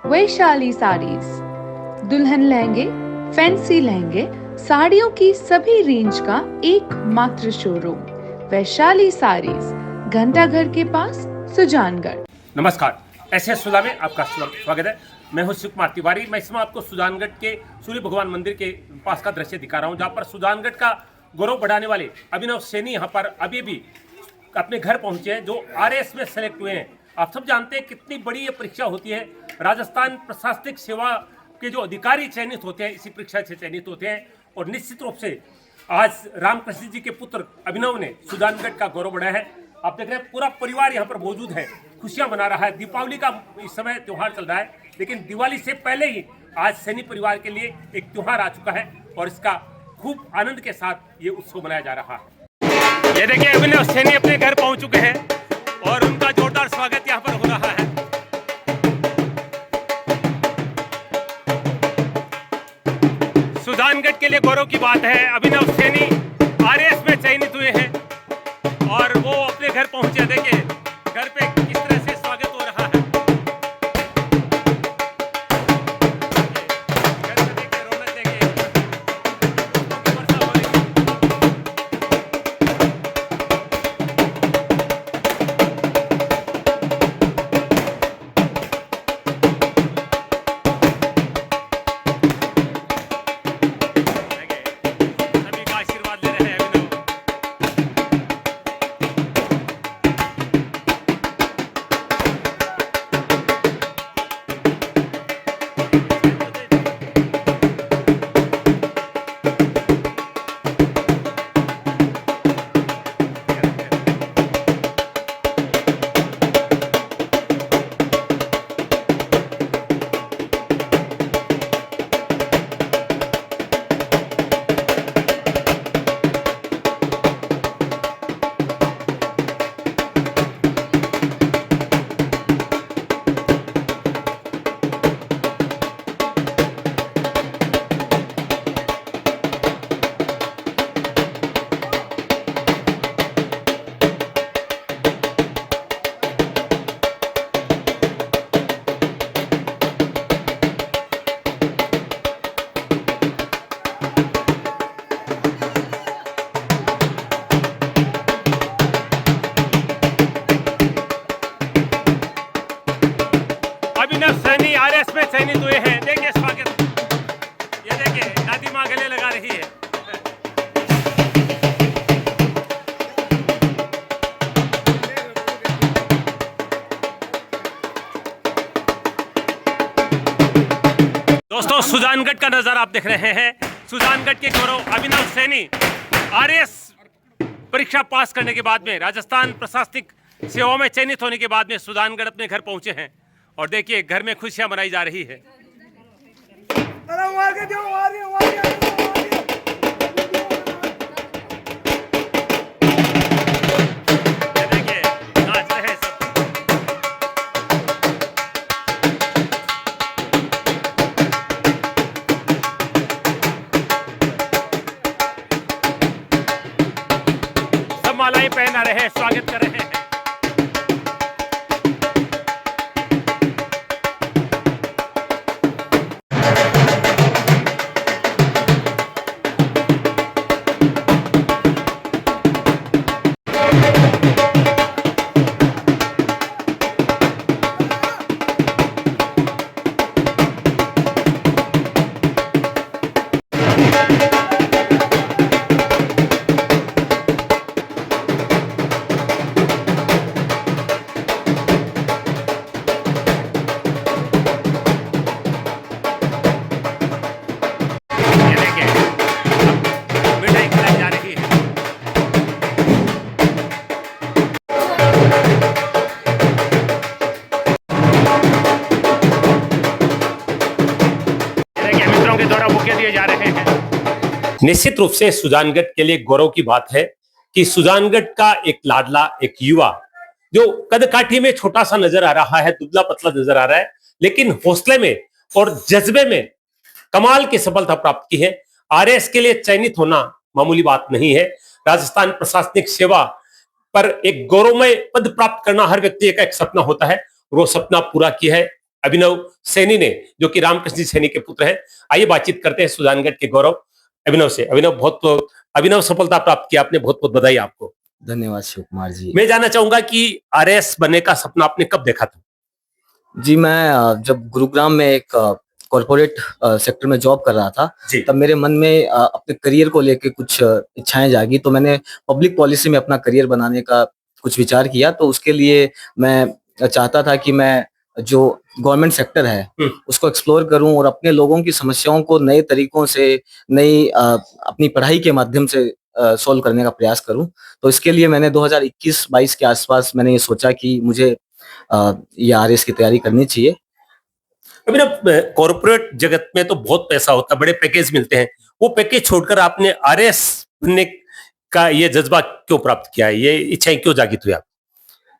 वैशाली साड़ीज, दुल्हन लहंगे, फैंसी लहंगे, साड़ियों की सभी रेंज का एकमात्र शोरूम वैशाली साड़ीज, घंटाघर के पास, सुजानगढ़। नमस्कार, ऐसे सुधा में आपका स्वागत है। मैं हूं शिव कुमार तिवारी। मैं इसमें आपको सुजानगढ़ के सूर्य भगवान मंदिर के पास का दृश्य दिखा रहा हूं, जहां पर सुजानगढ़ का गौरव बढ़ाने वाले अभिनव सैनी यहां पर अभी भी अपने घर पहुंचे हैं, जो आरएएस में सेलेक्ट हुए हैं। आप सब जानते हैं कितनी बड़ी ये परीक्षा होती है। राजस्थान प्रशासनिक सेवा के जो अधिकारी चयनित होते हैं इसी परीक्षा से चयनित होते हैं, और निश्चित रूप से आज रामकृष्ण जी के पुत्र अभिनव ने सुजानगढ़ का गौरव बढ़ाया है। आप देख रहे हैं पूरा परिवार यहाँ पर मौजूद है, खुशियां मना रहा है। दीपावली का इस समय त्योहार चल रहा है, लेकिन दिवाली से पहले ही आज सैनी परिवार के लिए एक त्योहार आ चुका है और इसका खूब आनंद के साथ ये उत्सव मनाया जा रहा है। ये देखिए अभिनव सैनी अपने घर पहुंच चुके हैं और उनका जोरदार स्वागत यहाँ पर हो रहा है। सुजानगढ़ के लिए गौरव की बात है, अभिनव सैनी आरएएस में चयनित हुए हैं और वो अपने घर पहुंचे। देखिए घर पे किस तरह से स्वागत हो रहा है। घर पे देखिए रौनक, देखिए वर्षा हो रही है। सभी का आशीर्वाद ले रहे हैं अभिनव। अभिनव सैनी आरएएस में चयनित हुए हैं। देखिए स्वागत, ये देखिए दादी माँ गले लगा रही है। दोस्तों सुजानगढ़ का नजारा आप देख रहे हैं। सुजानगढ़ के गौरव अभिनव सैनी आरएएस परीक्षा पास करने के बाद में, राजस्थान प्रशासनिक सेवा में चयनित होने के बाद में सुजानगढ़ अपने घर पहुंचे हैं और देखिए घर में खुशियां मनाई जा रही है। ये देखिए नाच रहे हैं सब। सब मालाएं पहना रहे हैं, स्वागत कर रहे हैं। ये देखिए मिठाई खिलाई जा रही है। ये देखिए मित्रों के द्वारा बुके दिए जा रहे हैं। निश्चित रूप से सुजानगढ़ के लिए गौरव की बात है कि सुजानगढ़ का एक लाडला, एक युवा जो कदकाठी में छोटा सा नजर आ रहा है, दुबला पतला नजर आ रहा है, लेकिन हौसले में और जज्बे में कमाल की सफलता प्राप्त की है। आरएएस के लिए चयनित होना मामूली बात नहीं है। राजस्थान प्रशासनिक सेवा पर एक गौरवमय पद प्राप्त करना हर व्यक्ति का एक सपना होता है, वो सपना पूरा किया है अभिनव सैनी ने, जो कि रामकृष्ण जी सैनी के पुत्र हैं। आइए बातचीत करते हैं सुजानगढ़ के गौरव अभिनव से। अभिनव सफलता प्राप्त की आपने, बहुत बहुत बधाई आपको। धन्यवाद शिव कुमार जी। मैं जानना चाहूंगा कि आरएएस बनने का सपना आपने कब देखा था? जी, मैं जब गुरुग्राम में एक कॉर्पोरेट सेक्टर में जॉब कर रहा था, तब मेरे मन में अपने करियर को लेके कुछ इच्छाएं जागी, तो मैंने पब्लिक पॉलिसी में अपना करियर बनाने का कुछ विचार किया। तो उसके लिए मैं चाहता था कि मैं जो गवर्नमेंट सेक्टर है उसको एक्सप्लोर करूं और अपने लोगों की समस्याओं को नए तरीकों से, नई अपनी पढ़ाई के माध्यम से सॉल्व करने का प्रयास करूं। तो इसके लिए मैंने 2021-22 के आसपास मैंने ये सोचा कि मुझे ये आरएस की तैयारी करनी चाहिए। अभी ना कॉर्पोरेट जगत में तो बहुत पैसा होता है, बड़े पैकेज मिलते हैं, वो पैकेज छोड़कर आपने आरएएस बनने का ये जज्बा क्यों प्राप्त किया है? ये इच्छाएं क्यों जागी हुई आप?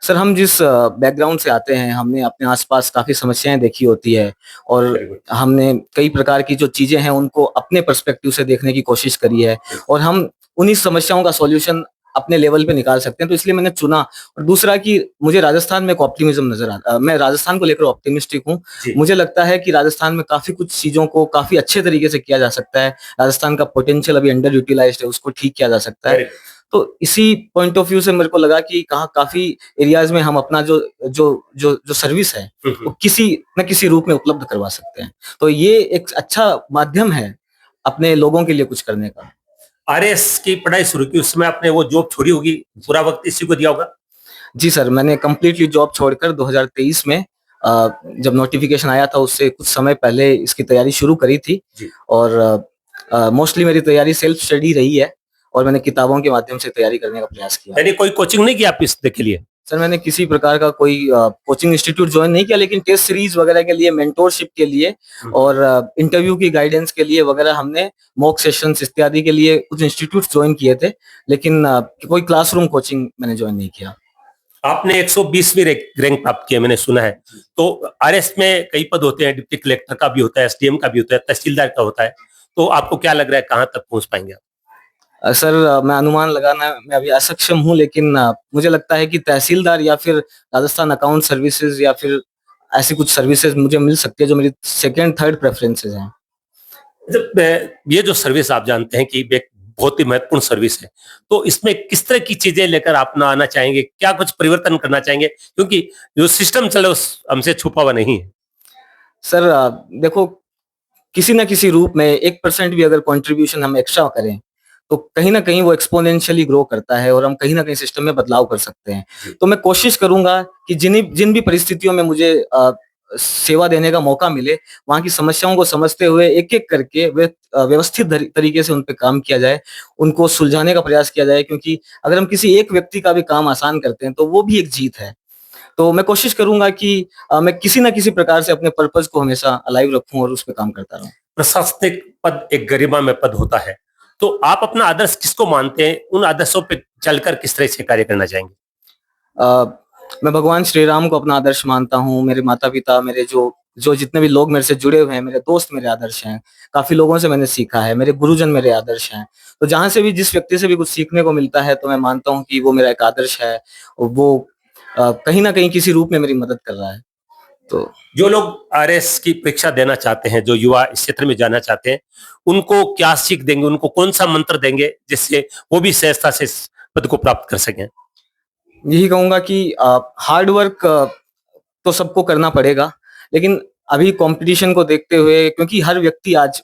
सर, हम जिस बैकग्राउंड से आते हैं, हमने अपने आसपास काफी समस्याएं देखी होती है और हमने कई प्रकार की जो चीजें हैं उनको अपने पर्सपेक्टिव से देखने की कोशिश करी है और हम उन्हीं समस्याओं का सॉल्यूशन अपने लेवल पे निकाल सकते हैं। तो इसलिए मैंने चुना। और दूसरा कि मुझे राजस्थान में एक ऑप्टिमिज्म नजर आता, मैं राजस्थान को लेकर ऑप्टिमिस्टिक हूँ। मुझे लगता है कि राजस्थान में काफी कुछ चीजों को काफी अच्छे तरीके से किया जा सकता है। राजस्थान का पोटेंशियल अभी अंडर यूटिलाइज्ड है, उसको ठीक किया जा सकता है। तो इसी पॉइंट ऑफ व्यू से मेरे को लगा कि कहाँ काफी एरियाज में हम अपना जो जो जो जो सर्विस है वो किसी न किसी रूप में उपलब्ध करवा सकते हैं। तो ये एक अच्छा माध्यम है अपने लोगों के लिए कुछ करने का। आरएएस की पढ़ाई शुरू की, उसमें आपने वो जॉब छोड़ी होगी, पूरा वक्त इसी को दिया होगा? जी सर, मैंने कंप्लीटली जॉब छोड़कर 2023 में जब नोटिफिकेशन आया था उससे कुछ समय पहले इसकी तैयारी शुरू करी थी और मोस्टली मेरी तैयारी सेल्फ स्टडी रही है और मैंने किताबों के माध्यम से तैयारी करने का प्रयास किया। यानी कोई कोचिंग नहीं किया आप इसके लिए? सर, मैंने किसी प्रकार का कोई कोचिंग इंस्टीट्यूट ज्वाइन नहीं किया, लेकिन टेस्ट सीरीज वगैरह के लिए, मेंटोरशिप के लिए और इंटरव्यू की गाइडेंस के लिए वगैरह हमने मॉक सेशंस इत्यादि के लिए कुछ इंस्टीट्यूट ज्वाइन किए थे, लेकिन कोई क्लासरूम कोचिंग मैंने ज्वाइन नहीं किया। आपने 120वीं रैंक प्राप्त किया, मैंने सुना है। तो आरएएस में कई पद होते हैं, डिप्टी कलेक्टर का भी होता है, एसडीएम का भी होता है, तहसीलदार का होता है। तो आपको क्या लग रहा है, कहाँ तक पहुंच पाएंगे आप? सर, मैं अनुमान लगाना में अभी असक्षम हूँ, लेकिन मुझे लगता है कि तहसीलदार या फिर राजस्थान अकाउंट सर्विसेज या फिर ऐसी कुछ सर्विसेज मुझे मिल सकती है जो मेरी सेकंड थर्ड प्रेफरेंसेज हैं। ये जो सर्विस आप जानते हैं कि एक बहुत ही महत्वपूर्ण सर्विस है, तो इसमें किस तरह की चीजें लेकर आप ना आना चाहेंगे, क्या कुछ परिवर्तन करना चाहेंगे, क्योंकि जो सिस्टम चले उस हमसे छुपा हुआ नहीं है? सर, देखो, किसी ना किसी रूप में 1% भी अगर कंट्रीब्यूशन हम एक्स्ट्रा करें तो कहीं ना कहीं वो एक्सपोनेंशियली ग्रो करता है और हम कहीं ना कहीं सिस्टम में बदलाव कर सकते हैं। तो मैं कोशिश करूंगा कि जिन भी परिस्थितियों में मुझे सेवा देने का मौका मिले, वहां की समस्याओं को समझते हुए एक एक करके व्यवस्थित तरीके से उन पे काम किया जाए, उनको सुलझाने का प्रयास किया जाए, क्योंकि अगर हम किसी एक व्यक्ति का भी काम आसान करते हैं तो वो भी एक जीत है। तो मैं कोशिश करूंगा कि मैं किसी ना किसी प्रकार से अपने पर्पस को हमेशा अलाइव रखूं और उस पर काम करता रहूं। प्रशासनिक पद एक गरिमामय पद होता है, तो आप अपना आदर्श किसको मानते हैं? उन आदर्शों पे चलकर किस तरह से कार्य करना चाहेंगे? मैं भगवान श्री राम को अपना आदर्श मानता हूँ। मेरे माता पिता, मेरे जो जो जितने भी लोग मेरे से जुड़े हुए हैं, मेरे दोस्त मेरे आदर्श हैं। काफी लोगों से मैंने सीखा है, मेरे गुरुजन मेरे आदर्श हैं। तो जहां से भी, जिस व्यक्ति से भी कुछ सीखने को मिलता है, तो मैं मानता हूँ कि वो मेरा एक आदर्श है और वो कहीं ना कहीं किसी रूप में मेरी मदद कर रहा है। तो जो लोग आरएएस की परीक्षा देना चाहते हैं, जो युवा इस क्षेत्र में जाना चाहते हैं, उनको क्या सीख देंगे, उनको कौन सा मंत्र देंगे जिससे वो भी सहजता से इस पद को प्राप्त कर सकें? यही कहूंगा कि हार्ड वर्क तो सबको करना पड़ेगा, लेकिन अभी कंपटीशन को देखते हुए, क्योंकि हर व्यक्ति आज,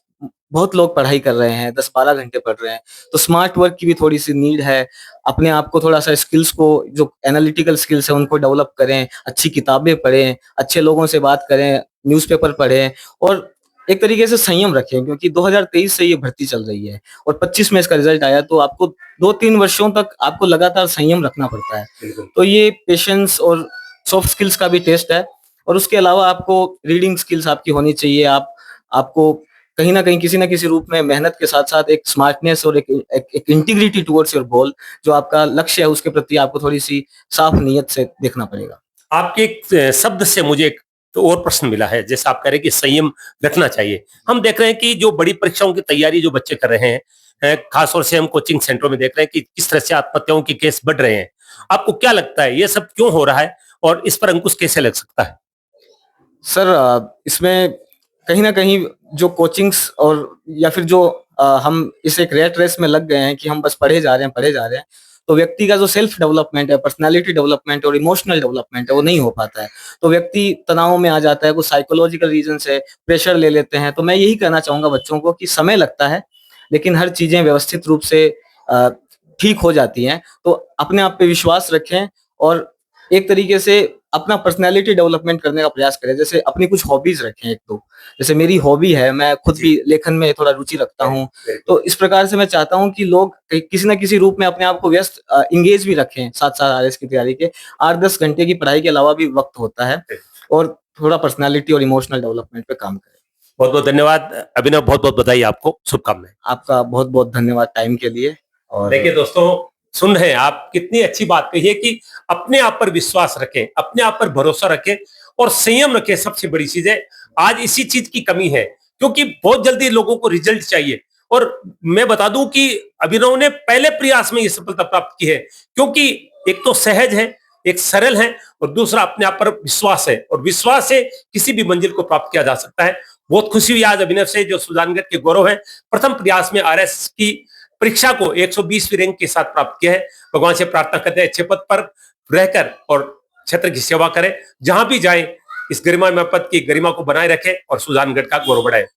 बहुत लोग पढ़ाई कर रहे हैं, 10-12 घंटे पढ़ रहे हैं, तो स्मार्ट वर्क की भी थोड़ी सी नीड है। अपने आप को थोड़ा सा स्किल्स को, जो एनालिटिकल स्किल्स है उनको डेवलप करें, अच्छी किताबें पढ़ें, अच्छे लोगों से बात करें, न्यूज़पेपर पढ़ें और एक तरीके से संयम रखें, क्योंकि 2023 से ये भर्ती चल रही है और 25 में इसका रिजल्ट आया, तो आपको 2-3 वर्षों तक आपको लगातार संयम रखना पड़ता है। तो ये पेशेंस और सॉफ्ट स्किल्स का भी टेस्ट है और उसके अलावा आपको रीडिंग स्किल्स आपकी होनी चाहिए। आपको कहीं ना कहीं किसी ना किसी रूप में मेहनत के साथ साथ एक स्मार्टनेस और एक इंटीग्रिटी टुवर्ड्स योर गोल, जो आपका लक्ष्य है उसके प्रति आपको थोड़ी सी साफ नीयत से देखना पड़ेगा। आपके एक शब्द से मुझे एक तो और प्रश्न मिला है, जैसे आप कह रहे हैं कि संयम रखना चाहिए। हम देख रहे हैं कि जो बड़ी परीक्षाओं की तैयारी जो बच्चे कर रहे हैं, खासतौर से हम कोचिंग सेंटरों में देख रहे हैं कि किस तरह से आत्महत्याओं के केस बढ़ रहे हैं। आपको क्या लगता है, ये सब क्यों हो रहा है और इस पर अंकुश कैसे लग सकता है? सर इसमें कहीं ना कहीं जो कोचिंग्स और या फिर जो हम इस एक रेट रेस में लग गए हैं कि हम बस पढ़े जा रहे हैं, तो व्यक्ति का जो सेल्फ डेवलपमेंट है, पर्सनालिटी डेवलपमेंट और इमोशनल डेवलपमेंट है, वो नहीं हो पाता है। तो व्यक्ति तनाव में आ जाता है, कुछ साइकोलॉजिकल रीजन से प्रेशर ले लेते हैं। तो मैं यही कहना चाहूंगा बच्चों को कि समय लगता है, लेकिन हर चीजें व्यवस्थित रूप से अ, ठीक हो जाती हैं। तो अपने आप पे विश्वास रखें और एक तरीके से अपना पर्सनैलिटी डेवलपमेंट करने का प्रयास करें। जैसे अपनी कुछ हॉबीज रखें एक तो, जैसे मेरी हॉबी है, मैं खुद जी। भी लेखन में थोड़ा रुचि रखता हूँ। तो इस प्रकार से मैं चाहता हूँ कि लोग किसी ना किसी रूप में अपने आप को व्यस्त इंगेज भी रखें। साथ-साथ आईएएस की तैयारी के 8-10 घंटे की पढ़ाई के अलावा भी वक़्त होता है और थोड़ा पर्सनैलिटी और इमोशनल डेवलपमेंट पे काम करें। बहुत-बहुत धन्यवाद अभिनव, बहुत-बहुत बधाई आपको, शुभकामनाएँ। आपका बहुत-बहुत धन्यवाद टाइम के लिए। और देखिए दोस्तों, सुन रहे हैं आप, कितनी अच्छी बात कही है कि अपने आप पर विश्वास रखें, अपने आप पर भरोसा रखें और संयम रखें। सबसे बड़ी चीज है, आज इसी चीज की कमी है, क्योंकि बहुत जल्दी लोगों को रिजल्ट चाहिए। और मैं बता दूं कि अभिनव ने पहले प्रयास में ये सफलता प्राप्त की है, क्योंकि एक तो सहज है, एक सरल है और दूसरा अपने आप पर विश्वास है, और विश्वास से किसी भी मंजिल को प्राप्त किया जा सकता है। बहुत खुशी हुई आज अभिनव से, जो सुजानगढ़ के गौरव है, प्रथम प्रयास में आरएस की परीक्षा को 120वीं रैंक के साथ प्राप्त किया है। भगवान से प्रार्थना करते हैं अच्छे पद पर रहकर और क्षेत्र की सेवा करें, जहां भी जाए इस गरिमामय पद की गरिमा को बनाए रखें और सुजानगढ़ का गौरव बढ़ाए।